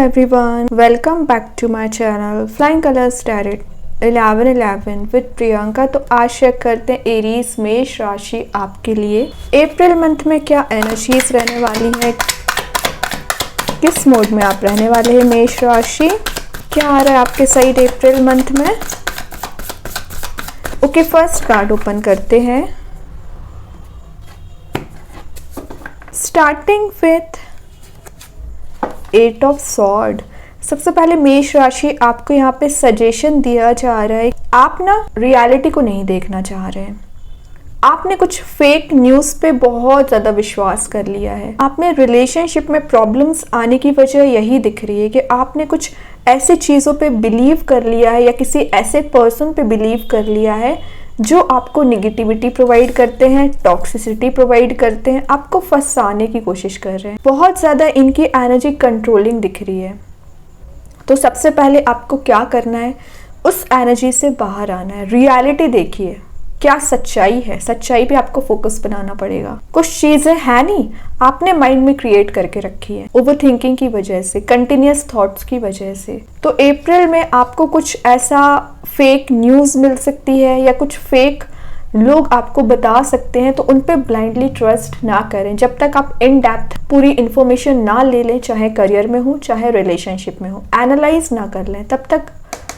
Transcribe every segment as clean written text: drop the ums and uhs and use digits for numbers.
everyone, welcome back to my channel Flying Colors Tarot 1111 with Priyanka. तो आज check करते हैं एरीज मेष राशि आपके लिए अप्रैल मंथ में क्या एनर्जीज रहने वाली है, किस मोड में आप रहने वाले हैं मेष राशि, क्या आ रहा है आपके साइड अप्रैल मंथ में। ओके, फर्स्ट कार्ड ओपन करते हैं, स्टार्टिंग विथ 8 ऑफ सॉर्ड। सबसे पहले मेष राशि आपको यहाँ पे सजेशन दिया जा रहा है, आप ना रियलिटी को नहीं देखना चाह रहे हैं। आपने कुछ फेक न्यूज़ पे बहुत ज़्यादा विश्वास कर लिया है। आप में रिलेशनशिप में प्रॉब्लम्स आने की वजह यही दिख रही है कि आपने कुछ ऐसी चीज़ों पे बिलीव कर लिया है या किसी ऐसे पर्सन पे बिलीव कर लिया है जो आपको निगेटिविटी प्रोवाइड करते हैं, टॉक्सिसिटी प्रोवाइड करते हैं, आपको फंसाने की कोशिश कर रहे हैं। बहुत ज़्यादा इनकी एनर्जी कंट्रोलिंग दिख रही है। तो सबसे पहले आपको क्या करना है, उस एनर्जी से बाहर आना है। रियलिटी देखिए, क्या सच्चाई है, सच्चाई पे आपको फोकस बनाना पड़ेगा। कुछ चीज़ें है नहीं, आपने माइंड में क्रिएट करके रखी है ओवर थिंकिंग की वजह से, कंटिन्यूस थॉट्स की वजह से। तो अप्रैल में आपको कुछ ऐसा फेक न्यूज़ मिल सकती है या कुछ फेक लोग आपको बता सकते हैं, तो उन पे ब्लाइंडली ट्रस्ट ना करें जब तक आप इन डेप्थ पूरी इन्फॉर्मेशन ना ले लें, चाहे करियर में हो चाहे रिलेशनशिप में हो। एनालाइज ना कर लें, तब तक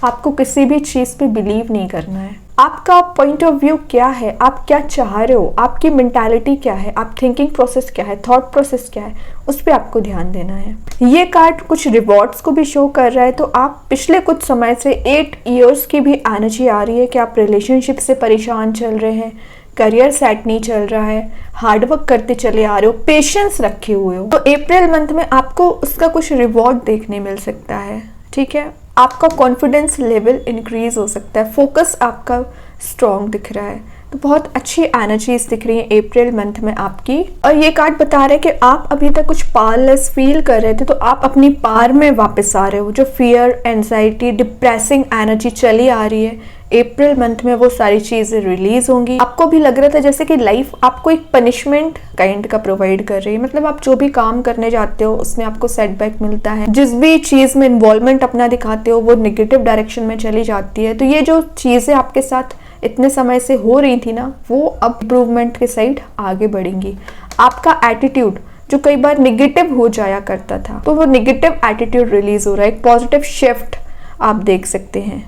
आपको किसी भी चीज़ पे बिलीव नहीं करना है। आपका पॉइंट ऑफ व्यू क्या है, आप क्या चाह रहे हो, आपकी मेंटालिटी क्या है, आप थिंकिंग प्रोसेस क्या है, थॉट प्रोसेस क्या है, उस पर आपको ध्यान देना है। ये कार्ड कुछ रिवॉर्ड्स को भी शो कर रहा है। तो आप पिछले कुछ समय से 8 इयर्स की भी एनर्जी आ रही है कि आप रिलेशनशिप से परेशान चल रहे हैं, करियर सेट नहीं चल रहा है, हार्डवर्क करते चले आ रहे हो, पेशेंस रखे हुए हो। तो अप्रैल मंथ में आपको उसका कुछ रिवॉर्ड देखने मिल सकता है। ठीक है, आपका कॉन्फिडेंस लेवल इंक्रीज हो सकता है, फोकस आपका स्ट्रॉन्ग दिख रहा है। तो बहुत अच्छी एनर्जीज दिख रही है अप्रैल मंथ में आपकी। और ये कार्ड बता रहे हैं कि आप अभी तक कुछ पावरलेस फील कर रहे थे, तो आप अपनी पावर में वापस आ रहे हो। जो फियर, एंजाइटी, डिप्रेसिंग एनर्जी चली आ रही है अप्रैल मंथ में, वो सारी चीज़ें रिलीज होंगी। आपको भी लग रहा था जैसे कि लाइफ आपको एक पनिशमेंट काइंड का प्रोवाइड कर रही है। मतलब आप जो भी काम करने जाते हो उसमें आपको सेटबैक मिलता है, जिस भी चीज़ में इन्वॉल्वमेंट अपना दिखाते हो वो निगेटिव डायरेक्शन में चली जाती है। तो ये जो चीज़ें आपके साथ इतने समय से हो रही थी ना, वो अब इम्प्रूवमेंट के साइड आगे बढ़ेंगी। आपका एटीट्यूड जो कई बार निगेटिव हो जाया करता था, तो वो निगेटिव एटीट्यूड रिलीज हो रहा है, एक पॉजिटिव शिफ्ट आप देख सकते हैं।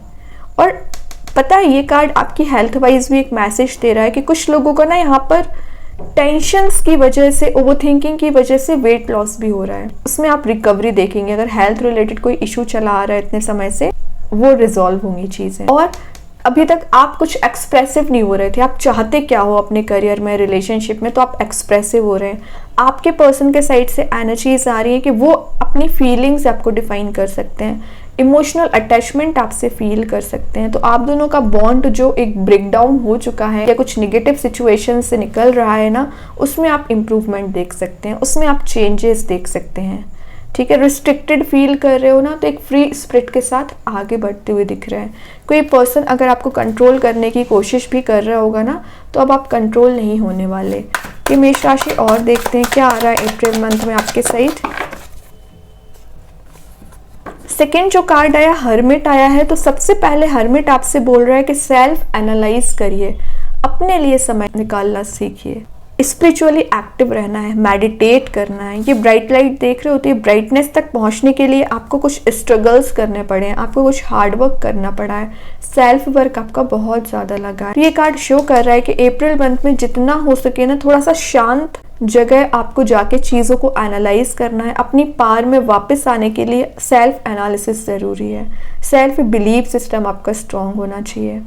और पता है, ये कार्ड आपकी हेल्थ वाइज भी एक मैसेज दे रहा है कि कुछ लोगों को ना यहाँ पर टेंशन्स की वजह से, ओवर थिंकिंग की वजह से वेट लॉस भी हो रहा है। उसमें आप रिकवरी देखेंगे। अगर हेल्थ रिलेटेड कोई इशू चला आ रहा है इतने समय से, वो रिजॉल्व होंगी चीज़ें। और अभी तक आप कुछ एक्सप्रेसिव नहीं हो रहे थे, आप चाहते क्या हो अपने करियर में, रिलेशनशिप में, तो आप एक्सप्रेसिव हो रहे हैं। आपके पर्सन के साइड से एनर्जीज आ रही है कि वो अपनी फीलिंग्स आपको डिफाइन कर सकते हैं, इमोशनल अटैचमेंट आपसे फील कर सकते हैं। तो आप दोनों का बॉन्ड जो एक ब्रेकडाउन हो चुका है या कुछ निगेटिव सिचुएशन से निकल रहा है ना, उसमें आप इम्प्रूवमेंट देख सकते हैं, उसमें आप चेंजेस देख सकते हैं। ठीक है, रिस्ट्रिक्टेड फील कर रहे हो ना, तो एक फ्री स्पिरिट के साथ आगे बढ़ते हुए दिख रहे हैं। कोई पर्सन अगर आपको कंट्रोल करने की कोशिश भी कर रहा होगा ना, तो अब आप कंट्रोल नहीं होने वाले। कि मेष राशि और देखते हैं क्या आ रहा है अप्रैल मंथ में आपके साइड। सेकेंड जो कार्ड आया, हर्मिट आया है। तो सबसे पहले हर्मिट आपसे बोल रहा है कि सेल्फ एनालाइज करिए, अपने लिए समय निकालना सीखिए, स्पिरिचुअली एक्टिव रहना है, मेडिटेट करना है। ये ब्राइट लाइट देख रहे होते हैं, ब्राइटनेस तक पहुंचने के लिए आपको कुछ स्ट्रगल्स करने पड़े हैं, आपको कुछ हार्ड वर्क करना पड़ा है, सेल्फ वर्क आपका बहुत ज़्यादा लगा है। ये कार्ड शो कर रहा है कि अप्रैल मंथ में जितना हो सके ना, थोड़ा सा शांत जगह आपको जाके चीज़ों को एनालाइज करना है। अपनी पार में वापस आने के लिए सेल्फ एनालिसिस ज़रूरी है। सेल्फ बिलीव सिस्टम आपका स्ट्रॉन्ग होना चाहिए।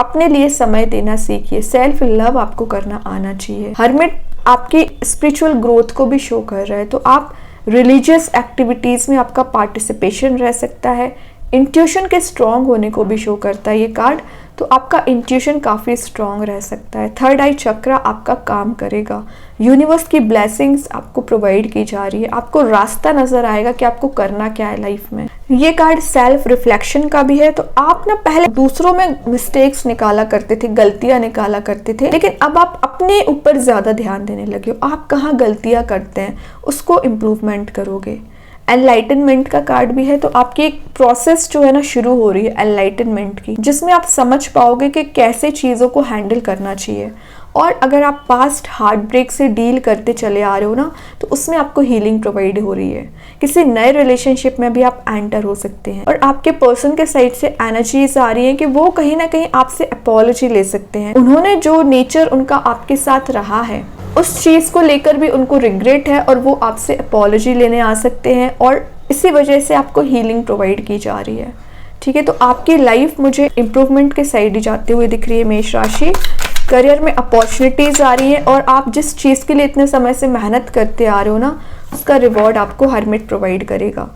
अपने लिए समय देना सीखिए, सेल्फ लव आपको करना आना चाहिए। हर्मिट आपकी स्पिरिचुअल ग्रोथ को भी शो कर रहा है। तो आप रिलीजियस एक्टिविटीज़ में आपका पार्टिसिपेशन रह सकता है। इंट्यूशन के स्ट्रॉन्ग होने को भी शो करता है ये कार्ड। तो आपका इंट्यूशन काफ़ी स्ट्रॉन्ग रह सकता है। थर्ड आई चक्र आपका काम करेगा। यूनिवर्स की ब्लेसिंग्स आपको प्रोवाइड की जा रही है। आपको रास्ता नजर आएगा कि आपको करना क्या है लाइफ में। ये कार्ड सेल्फ रिफ्लेक्शन का भी है। तो आप ना पहले दूसरों में मिस्टेक्स निकाला करते थे, गलतियां निकाला करते थे, लेकिन अब आप अपने ऊपर ज़्यादा ध्यान देने लगे हो। आप कहाँ गलतियां करते हैं उसको इम्प्रूवमेंट करोगे। एनलाइटनमेंट का कार्ड भी है। तो आपकी एक प्रोसेस जो है ना शुरू हो रही है एनलाइटनमेंट की, जिसमें आप समझ पाओगे कि कैसे चीज़ों को हैंडल करना चाहिए। और अगर आप पास्ट हार्ट ब्रेक से डील करते चले आ रहे हो ना, तो उसमें आपको हीलिंग प्रोवाइड हो रही है। किसी नए रिलेशनशिप में भी आप एंटर हो सकते हैं और आपके पर्सन के साइड से एनर्जीज आ रही हैं कि वो कहीं ना कहीं आपसे अपॉलॉजी ले सकते हैं। उन्होंने जो नेचर उनका आपके साथ रहा है उस चीज़ को लेकर भी उनको रिग्रेट है और वो आपसे अपॉलॉजी लेने आ सकते हैं और इसी वजह से आपको हीलिंग प्रोवाइड की जा रही है। ठीक है, तो आपकी लाइफ मुझे इम्प्रूवमेंट के साइड ही जाते हुए दिख रही है मेष राशि। करियर में अपॉर्चुनिटीज़ आ रही हैं और आप जिस चीज़ के लिए इतने समय से मेहनत करते आ रहे हो ना, उसका रिवॉर्ड आपको हरमिट प्रोवाइड करेगा।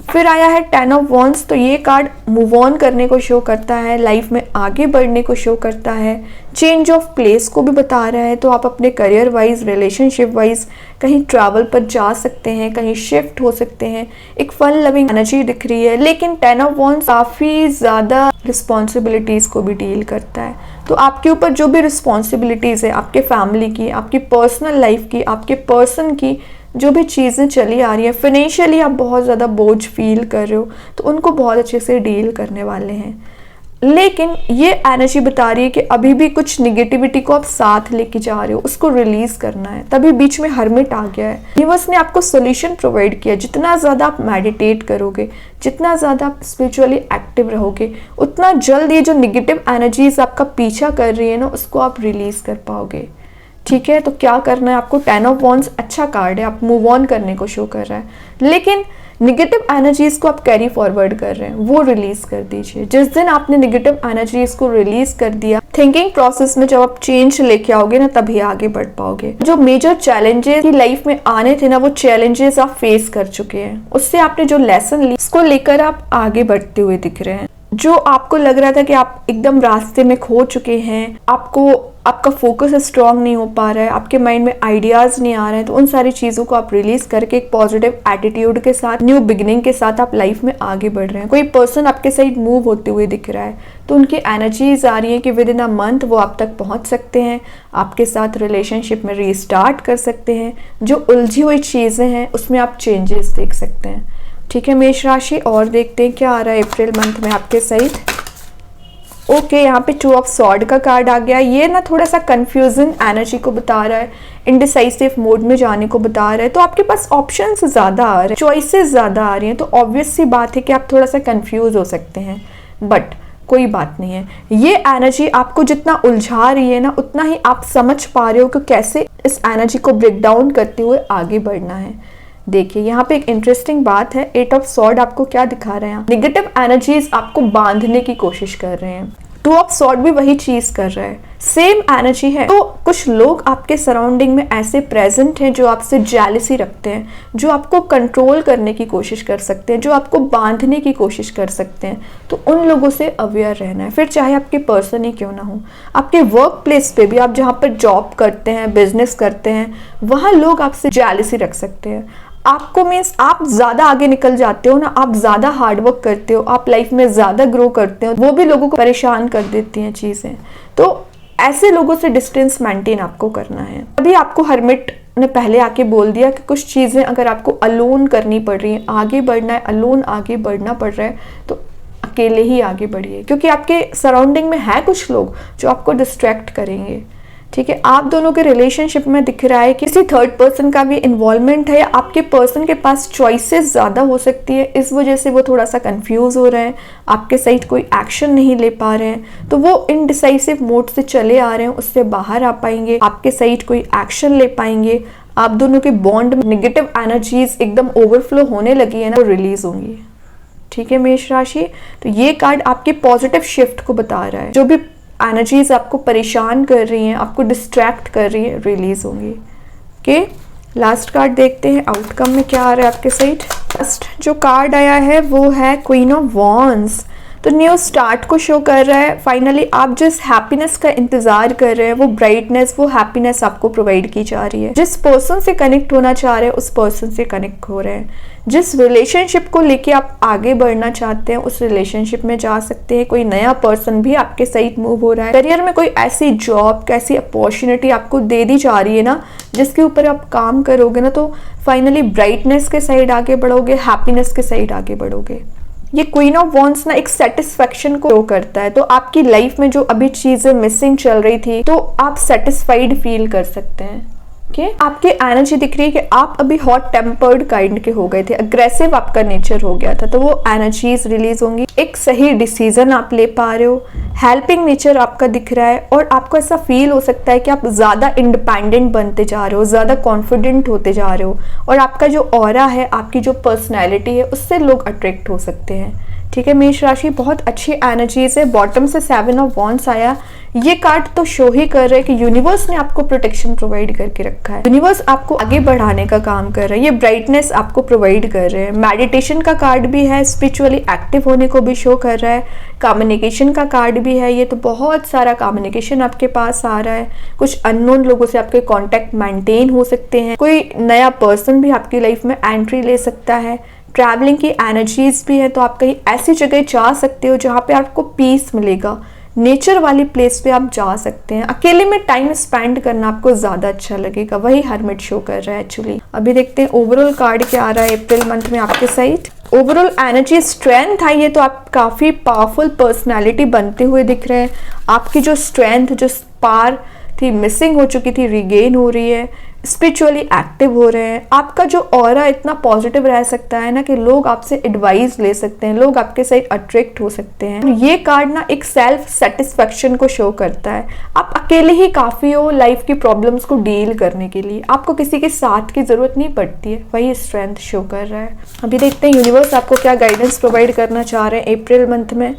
फिर आया है 10 ऑफ वॉन्ड्स। तो ये कार्ड मूव ऑन करने को शो करता है, लाइफ में आगे बढ़ने को शो करता है, चेंज ऑफ प्लेस को भी बता रहा है। तो आप अपने करियर वाइज, रिलेशनशिप वाइज कहीं ट्रैवल पर जा सकते हैं, कहीं शिफ्ट हो सकते हैं। एक फन लविंग एनर्जी दिख रही है, लेकिन 10 ऑफ वॉन्ड्स काफ़ी ज़्यादा रिस्पॉन्सिबिलिटीज़ को भी डील करता है। तो आपके ऊपर जो भी रिस्पॉन्सिबिलिटीज़ है, आपके फैमिली की, आपकी पर्सनल लाइफ की, आपके पर्सन की जो भी चीज़ें चली आ रही हैं, फाइनेंशियली आप बहुत ज़्यादा बोझ फील कर रहे हो, तो उनको बहुत अच्छे से डील करने वाले हैं। लेकिन ये एनर्जी बता रही है कि अभी भी कुछ निगेटिविटी को आप साथ लेके जा रहे हो, उसको रिलीज करना है। तभी बीच में हर्मिट आ गया है। यूनिवर्स ने आपको सोल्यूशन प्रोवाइड किया। जितना ज़्यादा आप मेडिटेट करोगे, जितना ज़्यादा आप स्पिरिचुअली एक्टिव रहोगे, उतना जल्द ये जो निगेटिव एनर्जीज आपका पीछा कर रही है ना, उसको आप रिलीज कर पाओगे। ठीक है, तो क्या करना है आपको? 10 ऑफ वॉन्ड्स अच्छा कार्ड है, आप मूव ऑन करने को शो कर रहा है, लेकिन निगेटिव एनर्जीज को आप कैरी फॉरवर्ड कर रहे हैं, वो रिलीज कर दीजिए। जिस दिन आपने निगेटिव एनर्जीज को रिलीज कर दिया, थिंकिंग प्रोसेस में जब आप चेंज लेके आओगे ना, तभी आगे बढ़ पाओगे। जो मेजर चैलेंजेस की लाइफ में आने थे ना, वो चैलेंजेस आप फेस कर चुके हैं। उससे आपने जो लेसन ली, उसको लेकर आप आगे बढ़ते हुए दिख रहे हैं। जो आपको लग रहा था कि आप एकदम रास्ते में खो चुके हैं, आपका फोकस स्ट्रांग नहीं हो पा रहा है, आपके माइंड में आइडियाज़ नहीं आ रहे हैं, तो उन सारी चीज़ों को आप रिलीज करके एक पॉजिटिव एटीट्यूड के साथ, न्यू बिगिनिंग के साथ आप लाइफ में आगे बढ़ रहे हैं। कोई पर्सन आपके साइड मूव होते हुए दिख रहा है, तो उनकी एनर्जीज आ रही है कि विद इन अ मंथ वो आप तक पहुंच सकते हैं, आपके साथ रिलेशनशिप में रीस्टार्ट कर सकते हैं। जो उलझी हुई चीज़ें हैं उसमें आप चेंजेस देख सकते हैं। ठीक है मेष राशि, और देखते हैं क्या आ रहा है अप्रैल मंथ में आपके साइड। ओके, यहाँ पे 2 ऑफ सॉर्ड का कार्ड आ गया। ये ना थोड़ा सा कंफ्यूजन एनर्जी को बता रहा है, इनडिसाइसिव मोड में जाने को बता रहा है। तो आपके पास ऑप्शंस ज़्यादा आ रहे हैं, चॉइसेस ज़्यादा आ रही हैं, तो ऑब्वियस सी बात है कि आप थोड़ा सा कंफ्यूज हो सकते हैं, बट कोई बात नहीं है। ये एनर्जी आपको जितना उलझा रही है ना, उतना ही आप समझ पा रहे हो कि कैसे इस एनर्जी को ब्रेक डाउन करते हुए आगे बढ़ना है। देखिए यहाँ पे एक इंटरेस्टिंग बात है, 8 ऑफ सॉर्ड आपको क्या दिखा रहे हैं? निगेटिव एनर्जीज आपको बांधने की कोशिश कर रहे हैं। 2 ऑफ सॉर्ड भी वही चीज कर रहा है, सेम एनर्जी है। तो कुछ लोग आपके सराउंडिंग में ऐसे प्रेजेंट हैं जो आपसे जेलसी रखते हैं, जो आपको कंट्रोल करने की कोशिश कर सकते हैं, जो आपको बांधने की कोशिश कर सकते हैं। तो उन लोगों से अवेयर रहना है, फिर चाहे आपके पर्सन ही क्यों ना हो। आपके वर्क प्लेस पे भी, आप जहाँ पर जॉब करते हैं, बिजनेस करते हैं, वहाँ लोग आपसे जेलसी रख सकते हैं। आपको मीन्स आप ज़्यादा आगे निकल जाते हो ना, आप ज़्यादा हार्डवर्क करते हो, आप लाइफ में ज़्यादा ग्रो करते हो, वो भी लोगों को परेशान कर देती हैं चीज़ें। तो ऐसे लोगों से डिस्टेंस मेंटेन आपको करना है। अभी आपको हर्मिट ने पहले आके बोल दिया कि कुछ चीज़ें अगर आपको अलोन करनी पड़ रही हैं, आगे बढ़ना है, अलोन आगे बढ़ना पड़ रहा है, तो अकेले ही आगे बढ़िए, क्योंकि आपके सराउंडिंग में है कुछ लोग जो आपको डिस्ट्रैक्ट करेंगे। ठीक है, आप दोनों के रिलेशनशिप में दिख रहा है कि किसी थर्ड पर्सन का भी इन्वॉल्वमेंट है, या आपके पर्सन के पास चॉइसेस ज़्यादा हो सकती है, इस वजह से वो थोड़ा सा कंफ्यूज हो रहे हैं, आपके साइड कोई एक्शन नहीं ले पा रहे हैं, तो वो इनडिसाइसिव मोड से चले आ रहे हैं, उससे बाहर आ पाएंगे, आपके साइड कोई एक्शन ले पाएंगे। आप दोनों के बॉन्ड में नेगेटिव एनर्जीज एकदम ओवरफ्लो होने लगी है ना, वो रिलीज होंगी। ठीक है मेष राशि, तो ये कार्ड आपके पॉजिटिव शिफ्ट को बता रहा है। जो भी एनर्जीज आपको परेशान कर रही हैं, आपको डिस्ट्रैक्ट कर रही है, रिलीज होंगी। ओके, लास्ट कार्ड देखते हैं आउटकम में क्या आ रहा है आपके साइड। फर्स्ट जो कार्ड आया है वो है क्वीन ऑफ वॉन्ड्स। तो न्यू स्टार्ट को शो कर रहा है। फाइनली आप जिस हैप्पीनेस का इंतजार कर रहे हैं, वो ब्राइटनेस, वो हैप्पीनेस आपको प्रोवाइड की जा रही है। जिस पर्सन से कनेक्ट होना चाह रहे हैं उस पर्सन से कनेक्ट हो रहे हैं। जिस रिलेशनशिप को लेके आप आगे बढ़ना चाहते हैं उस रिलेशनशिप में जा सकते हैं। कोई नया पर्सन भी आपके साइड मूव हो रहा है। करियर में कोई ऐसी जॉब, कैसी अपॉर्चुनिटी आपको दे दी जा रही है ना, जिसके ऊपर आप काम करोगे ना, तो फाइनली ब्राइटनेस के साइड आगे बढ़ोगे, हैप्पीनेस के साइड आगे बढ़ोगे। ये क्वीन ऑफ वॉन्ड्स ना एक सेटिस्फेक्शन को शो करता है। तो आपकी लाइफ में जो अभी चीजें मिसिंग चल रही थी, तो आप सेटिस्फाइड फील कर सकते हैं। आपकी एनर्जी दिख रही है कि आप अभी हॉट टेम्पर्ड काइंड के हो गए थे, अग्रेसिव आपका नेचर हो गया था, तो वो एनर्जीज रिलीज होंगी। एक सही डिसीजन आप ले पा रहे हो, हेल्पिंग नेचर आपका दिख रहा है, और आपको ऐसा फील हो सकता है कि आप ज़्यादा इंडिपेंडेंट बनते जा रहे हो, ज़्यादा कॉन्फिडेंट होते जा रहे हो, और आपका जो ऑरा है, आपकी जो पर्सनैलिटी है, उससे लोग अट्रैक्ट हो सकते हैं। ठीक है मेष राशि, बहुत अच्छी एनर्जीज है। बॉटम से 7 ऑफ वॉन्ड्स आया। ये कार्ड तो शो ही कर रहा है कि यूनिवर्स ने आपको प्रोटेक्शन प्रोवाइड करके रखा है। यूनिवर्स आपको आगे बढ़ाने का काम कर रहा है। ये ब्राइटनेस आपको प्रोवाइड कर रहे हैं। मेडिटेशन का कार्ड भी है, स्पिरिचुअली एक्टिव होने को भी शो कर रहा है। कम्युनिकेशन का कार्ड भी है। ये तो बहुत सारा कम्युनिकेशन आपके पास आ रहा है। कुछ अननोन लोगों से आपके कॉन्टेक्ट मेंटेन हो सकते हैं। कोई नया पर्सन भी आपकी लाइफ में एंट्री ले सकता है। ट्रैवलिंग की एनर्जीज भी है, तो आप कहीं ऐसी जगह जा सकते हो जहाँ पे आपको पीस मिलेगा। नेचर वाली प्लेस पे आप जा सकते हैं। अकेले में टाइम स्पेंड करना आपको ज़्यादा अच्छा लगेगा, वही हर्मिट शो कर रहा है एक्चुअली। अभी देखते हैं ओवरऑल कार्ड क्या आ रहा है अप्रैल मंथ में आपके साइड। ओवरऑल एनर्जी स्ट्रेंथ है, ये तो आप काफ़ी पावरफुल पर्सनैलिटी बनते हुए दिख रहे हैं। आपकी जो स्ट्रेंथ, जो स्पार थी, मिसिंग हो चुकी थी, रिगेन हो रही है। स्पिरिचुअली एक्टिव हो रहे हैं। आपका जो ऑरा इतना पॉजिटिव रह सकता है ना कि लोग आपसे एडवाइस ले सकते हैं, लोग आपके साथ अट्रैक्ट हो सकते हैं। ये कार्ड ना एक सेल्फ सेटिस्फेक्शन को शो करता है। आप अकेले ही काफ़ी हो लाइफ की प्रॉब्लम्स को डील करने के लिए, आपको किसी के साथ की ज़रूरत नहीं पड़ती है, वही स्ट्रेंथ शो कर रहा है। अभी देखते हैं यूनिवर्स आपको क्या गाइडेंस प्रोवाइड करना चाह रहे हैं अप्रैल मंथ में।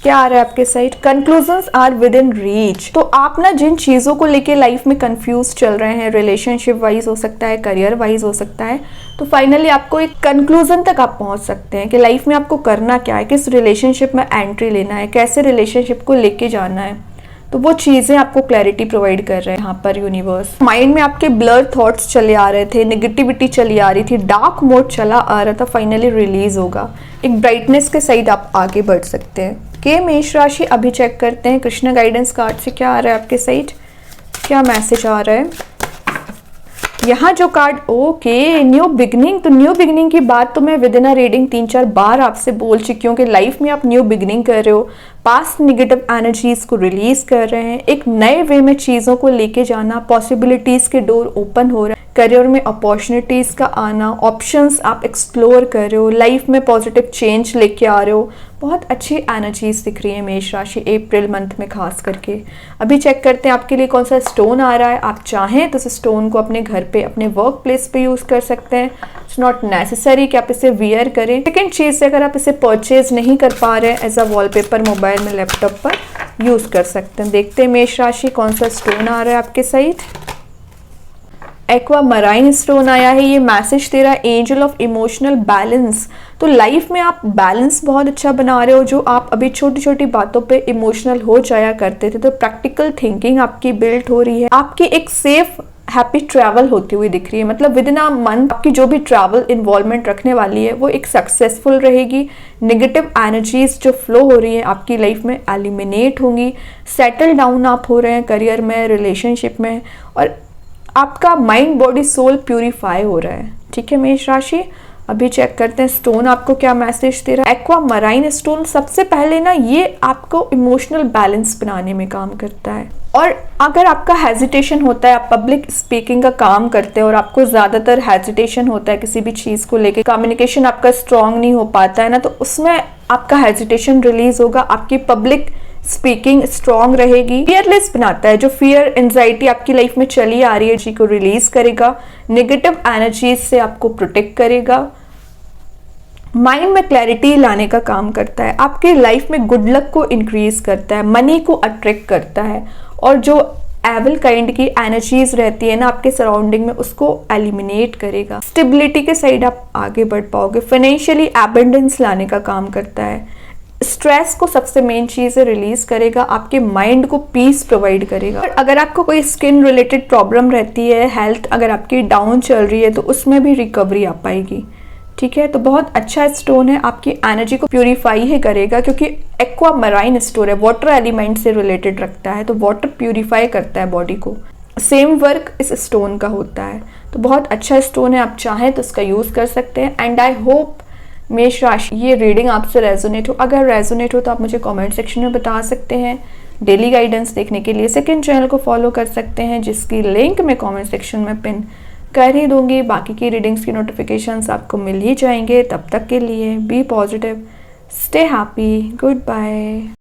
क्या आ रहा है आपके side? Conclusions are within reach. तो आप ना जिन चीज़ों को लेके लाइफ में कंफ्यूज चल रहे हैं, रिलेशनशिप वाइज हो सकता है, करियर वाइज हो सकता है, तो फाइनली आपको एक कंक्लूजन तक आप पहुंच सकते हैं कि लाइफ में आपको करना क्या है, किस रिलेशनशिप में एंट्री लेना है, कैसे रिलेशनशिप को लेके जाना है। तो वो चीज़ें आपको क्लैरिटी प्रोवाइड कर रहे हैं यहाँ पर यूनिवर्स। माइंड में आपके ब्लर थॉट्स चले आ रहे थे, नेगेटिविटी चली आ रही थी, डार्क मोड चला आ रहा था, फाइनली रिलीज होगा। एक ब्राइटनेस के साइड आप आगे बढ़ सकते हैं। मेष राशि, अभी चेक करते हैं कृष्ण गाइडेंस कार्ड से क्या आ रहा है आपके साइड, क्या मैसेज आ रहा है। यहाँ जो कार्ड, ओके, न्यू बिगनिंग। तो न्यू बिगनिंग की बात तो मैं विद इन अ रीडिंग 3-4 बार आपसे बोल चुकी हूँ कि लाइफ में आप न्यू बिगनिंग कर रहे हो, पास्ट निगेटिव एनर्जीज को रिलीज कर रहे हैं, एक नए वे में चीज़ों को लेके जाना, पॉसिबिलिटीज के डोर ओपन हो रहा है, करियर में अपॉर्चुनिटीज का आना, ऑप्शंस आप एक्सप्लोर कर रहे हो, लाइफ में पॉजिटिव चेंज लेके आ रहे हो। बहुत अच्छी एनर्जीज दिख रही है मेष राशि अप्रैल मंथ में खास करके। अभी चेक करते हैं आपके लिए कौन सा स्टोन आ रहा है। आप चाहें तो इस स्टोन को अपने घर पे, अपने वर्क प्लेस पे यूज़ कर सकते हैं। इट्स नॉट नेसेसरी कि आप इसे वियर करें। सेकेंड चीज़, अगर आप इसे परचेज नहीं कर पा रहे हैं, एज अ वॉलपेपर मोबाइल में, लैपटॉप पर यूज़ कर सकते हैं। देखते हैं मेष राशि कौन सा स्टोन आ रहा है आपके साइड। एक्वा मराइन स्टोन आया है। ये मैसेज दे रहा है एंजल ऑफ इमोशनल बैलेंस। तो लाइफ में आप बैलेंस बहुत अच्छा बना रहे हो। जो आप अभी छोटी छोटी बातों पे इमोशनल हो जाया करते थे, तो प्रैक्टिकल थिंकिंग आपकी बिल्ड हो रही है। आपकी एक सेफ हैप्पी ट्रैवल होती हुई दिख रही है। मतलब विद इन अ मंथ आपकी जो भी ट्रैवल इन्वॉल्वमेंट रखने वाली है वो एक सक्सेसफुल रहेगी। नेगेटिव एनर्जीज जो फ्लो हो रही है आपकी लाइफ में एलिमिनेट होंगी। सेटल डाउन आप हो रहे हैं करियर में, रिलेशनशिप में, और आपका माइंड बॉडी सोल प्यूरिफाई हो रहा है। ठीक है मेष राशि, अभी चेक करते हैं स्टोन आपको क्या मैसेज दे रहा है। एक्वा मराइन स्टोन सबसे पहले ना ये आपको इमोशनल बैलेंस बनाने में काम करता है। और अगर आपका हेजिटेशन होता है, आप पब्लिक स्पीकिंग का काम करते हैं और आपको ज़्यादातर हेजिटेशन होता है किसी भी चीज़ को लेके, कम्युनिकेशन आपका स्ट्रांग नहीं हो पाता है ना, तो उसमें आपका हेजिटेशन रिलीज होगा। आपकी पब्लिक स्पीकिंग स्ट्रांग रहेगी। फियरलेस बनाता है। जो फियर एंजाइटी आपकी लाइफ में चली आ रही है जी को रिलीज करेगा। नेगेटिव एनर्जीज से आपको प्रोटेक्ट करेगा। माइंड में क्लैरिटी लाने का काम करता है। आपके लाइफ में गुड लक को इंक्रीज करता है, मनी को अट्रैक्ट करता है, और जो एवल काइंड की एनर्जीज रहती है ना आपके सराउंडिंग में, उसको एलिमिनेट करेगा। स्टेबिलिटी के साइड आप आगे बढ़ पाओगे। फाइनेंशियली एबंडेंस लाने का काम करता है। स्ट्रेस को सबसे मेन चीज़ है रिलीज करेगा, आपके माइंड को पीस प्रोवाइड करेगा। और अगर आपको कोई स्किन रिलेटेड प्रॉब्लम रहती है, हेल्थ अगर आपकी डाउन चल रही है, तो उसमें भी रिकवरी आ पाएगी। ठीक है, तो बहुत अच्छा स्टोन है, आपकी एनर्जी को प्यूरिफाई ही करेगा, क्योंकि एक्वा मराइन स्टोन है, वाटर एलिमेंट से रिलेटेड रखता है, तो वाटर प्यूरिफाई करता है बॉडी को। सेम वर्क इस स्टोन का होता है, तो बहुत अच्छा स्टोन है, आप चाहें तो इसका यूज़ कर सकते हैं। एंड आई होप मेष राशि ये रीडिंग आपसे रेजोनेट हो। अगर रेजोनेट हो तो आप मुझे कमेंट सेक्शन में बता सकते हैं। डेली गाइडेंस देखने के लिए सेकंड चैनल को फॉलो कर सकते हैं, जिसकी लिंक मैं कमेंट सेक्शन में पिन कर ही दूंगी। बाकी की रीडिंग्स की नोटिफिकेशंस आपको मिल ही जाएंगे। तब तक के लिए be positive, stay happy, good bye.